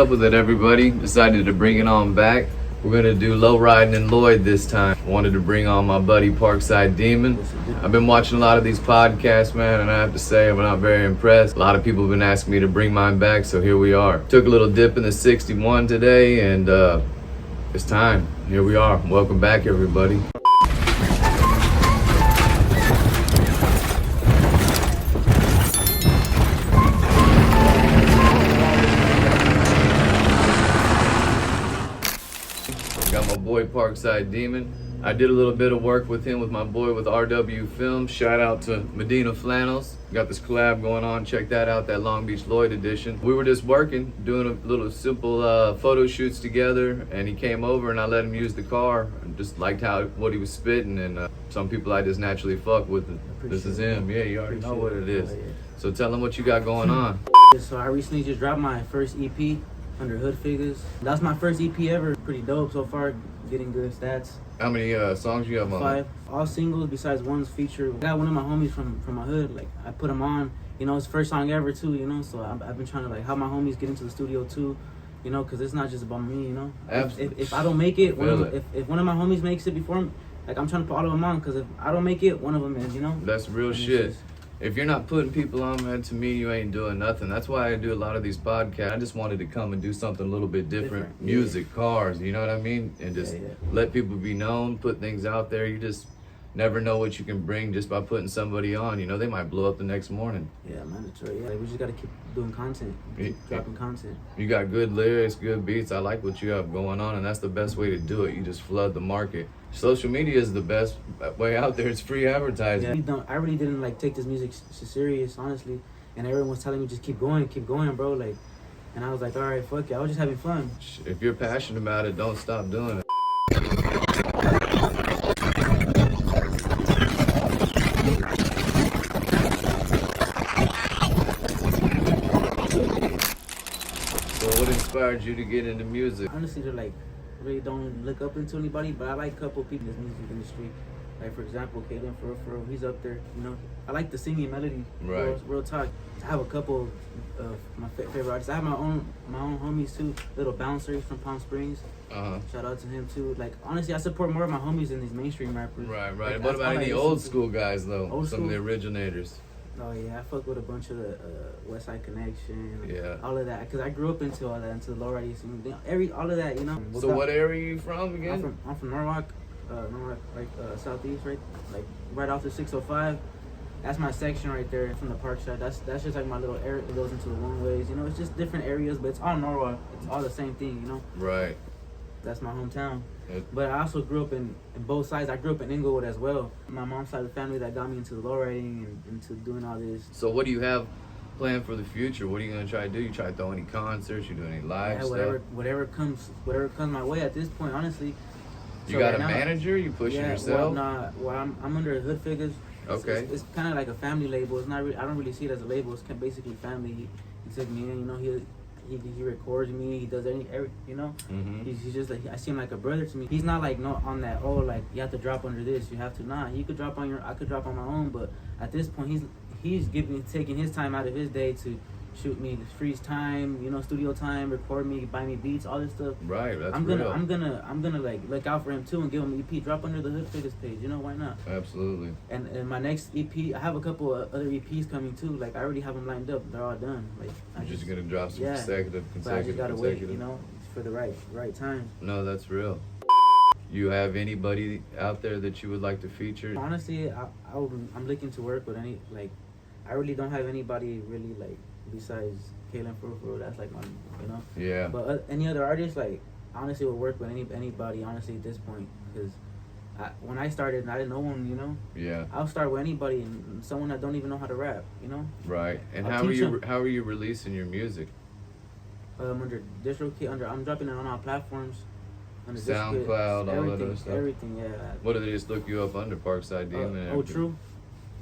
up with it, everybody? Decided to bring it on back. We're gonna do Lowriding and Lloyd this time. Wanted to bring on my buddy Parkside Demon. I've been watching a lot of these podcasts, man, and I have to say I'm not very impressed. A lot of people have been asking me to bring mine back, so here we are. Took a little dip in the 61 today, and it's time. Here we are. Welcome back, everybody. Got my boy Parkside Demon. I did a little bit of work with him with my boy with RW Films. Shout out to Medina Flannels. Got this collab going on. Check that out, that Long Beach Lloyd edition. We were just working, doing a little simple photo shoots together, and he came over and I let him use the car. I just liked what he was spitting, and some people I just naturally fuck with. This is him. Yeah, you already know what it is. So tell him what you got going on. So I recently just dropped my first EP under Hood Figures. That's my first EP ever. Pretty dope so far, getting good stats. How many songs you have on? 5. All singles besides one's feature. I got one of my homies from my hood. Like, I put him on. You know, his first song ever too, you know. So I've been trying to like help my homies get into the studio too, you know, because it's not just about me, you know. If I don't make it, if one of my homies makes it before me, like, I'm trying to put all of them on, because if I don't make it, one of them is, you know. That's real shit. If you're not putting people on, man, to me, you ain't doing nothing. That's why I do a lot of these podcasts. I just wanted to come and do something a little bit different. Music, cars, you know what I mean? And just let people be known, put things out there. You just never know what you can bring just by putting somebody on. You know, they might blow up the next morning. Yeah, mandatory. Yeah, like, we just got to keep doing content, dropping content. You got good lyrics, good beats. I like what you have going on, and that's the best way to do it. You just flood the market. Social media is the best way out there. It's free advertising. Yeah, I really didn't like take this music serious, honestly. And everyone was telling me just keep going, bro. Like, and I was like, all right, fuck it. I was just having fun. If you're passionate about it, don't stop doing it. So what inspired you to get into music? Honestly, they're like, really don't look up into anybody, but I like a couple of people in this music industry. Like, for example, Kaden, for real, he's up there, you know. I like the singing melody, real talk. I have a couple of my favorite artists. I have my own homies too, Little Bouncer from Palm Springs. Shout out to him too. Like, honestly, I support more of my homies than these mainstream rappers. Right. Like, what about any old school guys though? Some of the originators. Oh yeah, I fuck with a bunch of the West Side Connection, all of that, because I grew up into all that, into the lowrider scene, all of that, you know. So what area are you from again? I'm from Norwalk, like southeast, like right off the 605. That's my section right there from the Parkside. That's just like my little area that goes into the one ways, you know. It's just different areas, but it's all Norwalk. It's all the same thing, you know. Right. That's my hometown. But I also grew up in both sides. I grew up in Inglewood as well. My mom's side of the family that got me into the lowriding and into doing all this. So what do you have planned for the future? What are you gonna try to do? You try to throw any concerts? You do any live stuff? Whatever comes my way at this point, honestly. You got a manager? You pushing yourself? Well, I'm under Hood Figures. Okay. It's kind of like a family label. It's not really, I don't really see it as a label. It's basically family. He took me in, you know. He records me. He does every you know. He's just like, I see him like a brother to me. He's not like on that, oh, like you have to drop under this, you have to. Nah, he could drop on I could drop on my own. But at this point, he's taking his time out of his day to shoot me, freeze time, you know, studio time, record me, buy me beats, all this stuff. Right, that's I'm real. gonna like look out for him too and give him an EP. Drop under the Hood Figures page, you know, why not? Absolutely. And my next EP, I have a couple of other EPs coming too. Like, I already have them lined up. They're all done. Like, you're just gonna drop some consecutive. But I just gotta wait, you know, for the right time. No, that's real. You have anybody out there that you would like to feature? Honestly, I'm looking to work with any, like, I really don't have anybody really, like, besides Kaylin for that's like my, you know. Yeah. But any other artist, like, honestly, would work with anybody, honestly, at this point, because when I started, I didn't know one, you know. Yeah. I'll start with anybody, and someone that don't even know how to rap, you know. Right. And how are you releasing your music? Under DistroKid, I'm dropping it on all platforms. Under SoundCloud, all that other stuff. Everything, yeah. What do they just look you up under? Parkside Demon. True.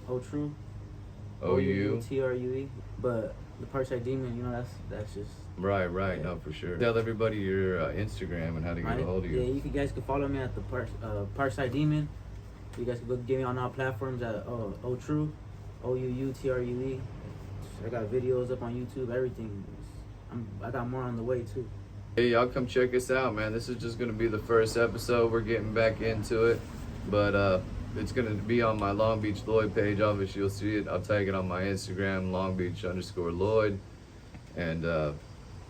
OU. TRUE. But the Parkside Demon, you know, that's just right. Yeah. No, for sure. Tell everybody your Instagram and how to get a hold of you. Yeah, you guys can follow me at the Parkside Demon. You guys can go get me on all platforms at OUTRUE. I got videos up on YouTube, everything. I got more on the way too. Hey, y'all come check us out, man. This is just gonna be the first episode. We're getting back into it, but it's gonna be on my Long Beach Lloyd page. Obviously, you'll see it. I'll tag it on my Instagram, LongBeach_Lloyd, and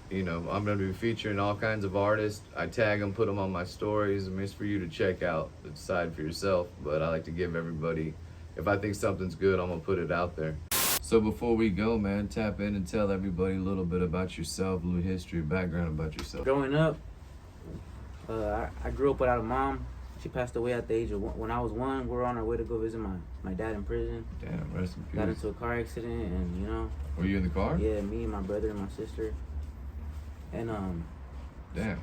you know, I'm gonna be featuring all kinds of artists. I tag them, put them on my stories. I mean, it's for you to check out, decide for yourself. But I like to give everybody, if I think something's good, I'm gonna put it out there. So before we go, man, tap in and tell everybody a little bit about yourself, a little history, background about yourself. Growing up, I grew up without a mom. She passed away at the age of when I was 1. We were on our way to go visit my dad in prison. Damn, rest in peace. Got into a car accident, and you know. Were you in the car? Yeah, me, my brother, and my sister. And Damn,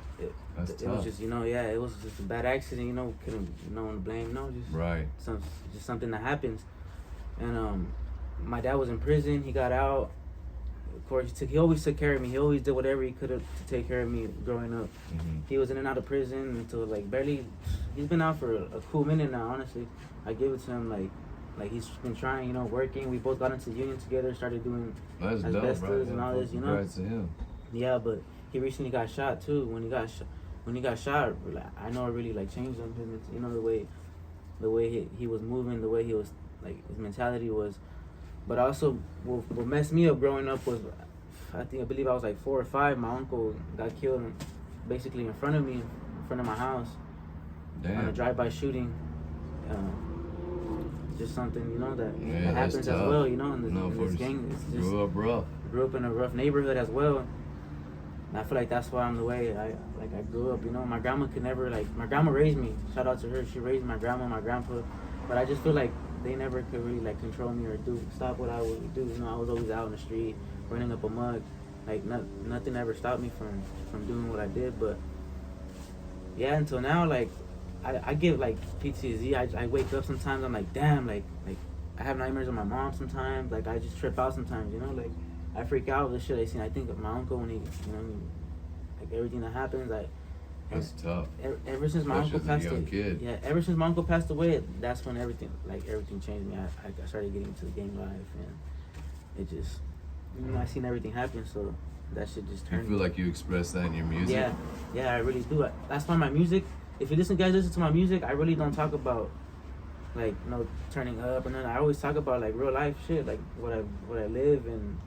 that's it tough. was just, you know, yeah, it was just a bad accident. You know, couldn't, no one to blame. No, just Right. just something that happens. And my dad was in prison. He got out. Of course, he always took care of me. He always did whatever he could to take care of me growing up. Mm-hmm. He was in and out of prison until like barely. He's been out for a cool minute now. Honestly, I give it to him. Like he's been trying, you know, working. We both got into the union together, started doing That's dope, asbestos bro. and all this, you know. Congrats to him. Yeah, but he recently got shot too. When he got shot, like, I know it really like changed him. You know, the way he was moving, the way he was, like, his mentality was. But also, what messed me up growing up was, I believe I was like 4 or 5. My uncle got killed, basically in front of me, in front of my house. Damn. On a drive-by shooting. Just something, you know, that happens as tough. well, you know, in this gang. It's just, grew up rough. grew up in a rough neighborhood as well. And I feel like that's why I'm the way I grew up, you know. My grandma could never, my grandma raised me. Shout out to her. She raised my grandma, my grandpa. But I just feel like they never could really, control me or stop what I would do. You know, I was always out in the street, running up a mug. Nothing ever stopped me from doing what I did. But, yeah, until now, I give, PTSD. I wake up sometimes, I'm like, damn, I have nightmares of my mom sometimes. I just trip out sometimes, you know, I freak out with the shit I seen. I think of my uncle when he, you know, everything that happens. That's tough. Ever since my uncle passed away, kid. yeah. Ever since my uncle passed away, that's when everything changed me. I started getting into the gang life, and it just, you know, I seen everything happen. So that shit just turned. You feel like you express that in your music? Yeah, I really do. That's why my music. If you listen to my music, I really don't talk about turning up and then I always talk about real life shit, what I live and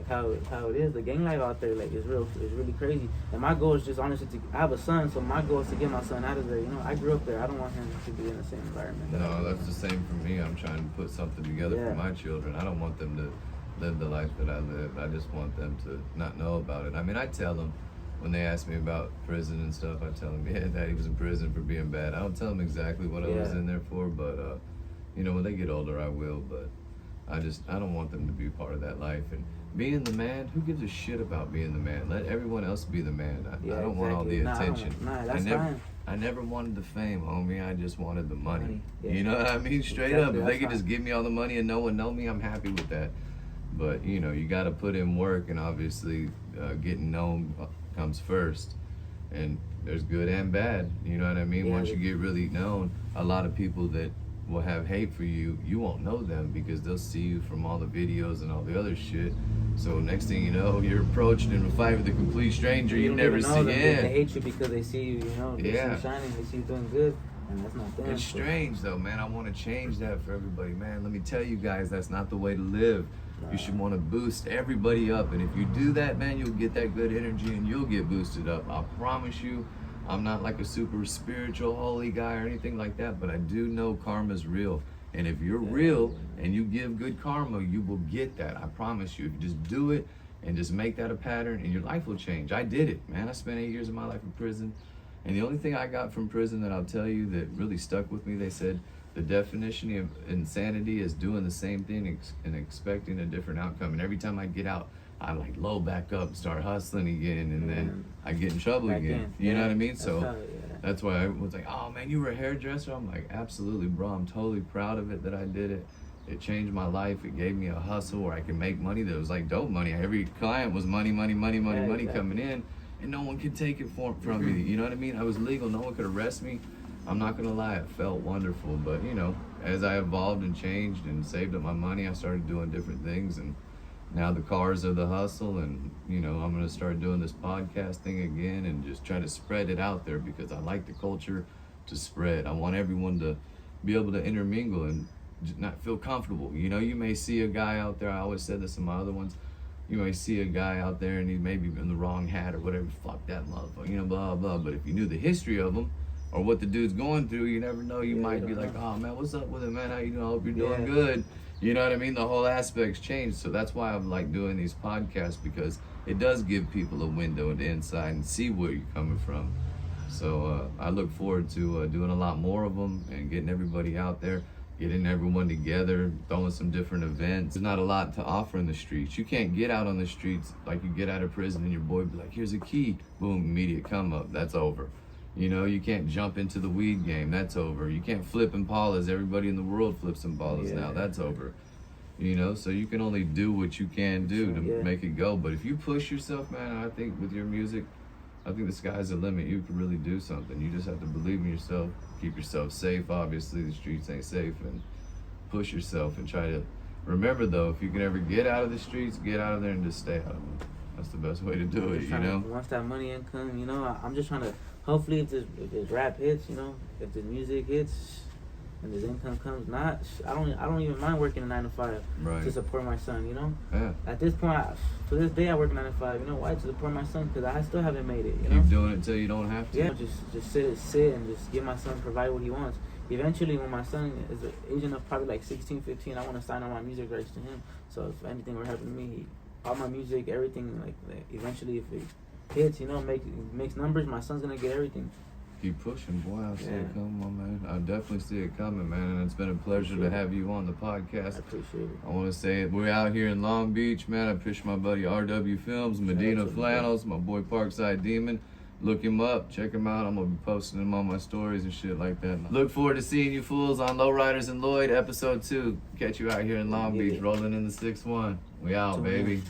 how it is. The gang life out there is really crazy. And my goal is just honestly I have a son, so my goal is to get my son out of there. You know, I grew up there. I don't want him to be in the same environment. No, that's the same for me. I'm trying to put something together for my children. I don't want them to live the life that I live. I just want them to not know about it. I mean, I tell them when they ask me about prison and stuff, I tell them, yeah, Daddy was in prison for being bad. I don't tell them exactly what I was in there for, but you know, when they get older, I will. But I don't want them to be part of that life. And being the man, who gives a shit about being the man? Let everyone else be the man. I don't want all the attention. I never wanted the fame, homie. I just wanted the money. Yeah. You know what I mean? Straight up. If they could just give me all the money and no one know me, I'm happy with that. But, you know, you got to put in work, and obviously getting known comes first. And there's good and bad. You know what I mean? Once you get really known, a lot of people that will have hate for you, you won't know them because they'll see you from all the videos and all the other shit. So next thing you know, you're approached in a fight with a complete stranger you never see. They hate you because they see you, you know, they see you shining, they see you doing good, and that's not them. It's strange though, man. I want to change that for everybody, man. Let me tell you guys, that's not the way to live. You should want to boost everybody up, and if you do that, man, you'll get that good energy and you'll get boosted up. I promise you. I'm not like a super spiritual holy guy or anything like that, but I do know karma's real. And if you're real and you give good karma, you will get that. I promise you. If you just do it and just make that a pattern, and your life will change. I did it, man. I spent 8 years of my life in prison. And the only thing I got from prison that I'll tell you that really stuck with me, they said the definition of insanity is doing the same thing and expecting a different outcome. And every time I get out, I low back up, start hustling again, and then I get in trouble again. You know what I mean? So that's why I was like, oh man, you were a hairdresser? I'm like, absolutely, bro. I'm totally proud of it that I did it. It changed my life. It gave me a hustle where I could make money that was dope money. Every client was money coming in, and no one could take it from me. You know what I mean? I was legal. No one could arrest me. I'm not gonna lie, it felt wonderful. But you know, as I evolved and changed and saved up my money, I started doing different things, and now the cars are the hustle, and you know, I'm gonna start doing this podcast thing again and just try to spread it out there because I like the culture to spread. I want everyone to be able to intermingle and not feel comfortable. You know, you may see a guy out there, I always said this in my other ones, you may see a guy out there and he may be in the wrong hat or whatever, fuck that motherfucker, you know, blah, blah. But if you knew the history of him or what the dude's going through, you never know. You might be like, oh man, what's up with it, man? How you doing? I hope you're doing good. You know what I mean? The whole aspect's changed. So that's why I'm like doing these podcasts, because it does give people a window into inside and see where you're coming from. So I look forward to doing a lot more of them and getting everybody out there, getting everyone together, throwing some different events. There's not a lot to offer in the streets. You can't get out on the streets like you get out of prison and your boy be like, here's a key, boom, immediate come up, that's over. You know, you can't jump into the weed game, that's over. You can't flip Impalas, everybody in the world flips Impalas now, that's over. You know, so you can only do what you can do to make it go. But if you push yourself, man, I think with your music, I think the sky's the limit. You can really do something. You just have to believe in yourself, keep yourself safe. Obviously, the streets ain't safe, and push yourself and try to remember, though, if you can ever get out of the streets, get out of there and just stay out of them. That's the best way to do it, you know? Once that money income, you know, I'm just trying to, hopefully if this rap hits, you know, if the music hits and this income comes, not, I don't even mind working a 9 to 5 to support my son, you know? Yeah. At this point, to this day, I work 9 to 5, you know why? To support my son, because I still haven't made it, you know? Keep doing it till you don't have to. Yeah, just sit and just give my son, provide what he wants. Eventually, when my son is age enough, probably like 16, 15, I want to sign all my music rights to him. So if anything were to happen to me, all my music, everything, like eventually if it hits, you know, makes numbers, my son's gonna get everything. Keep pushing, boy. I see it coming, my man. I definitely see it coming, man. And it's been a pleasure to have you on the podcast. I appreciate it. I want to say it. We're out here in Long Beach, man. I push my buddy RW Films, Medina Flannels, my boy Parkside Demon. Look him up, check him out. I'm gonna be posting him on my stories and shit like that. Look forward to seeing you fools on Lowriders and Lloyd, episode 2. Catch you out here in Long Beach, rolling in the 6-1. We out, baby.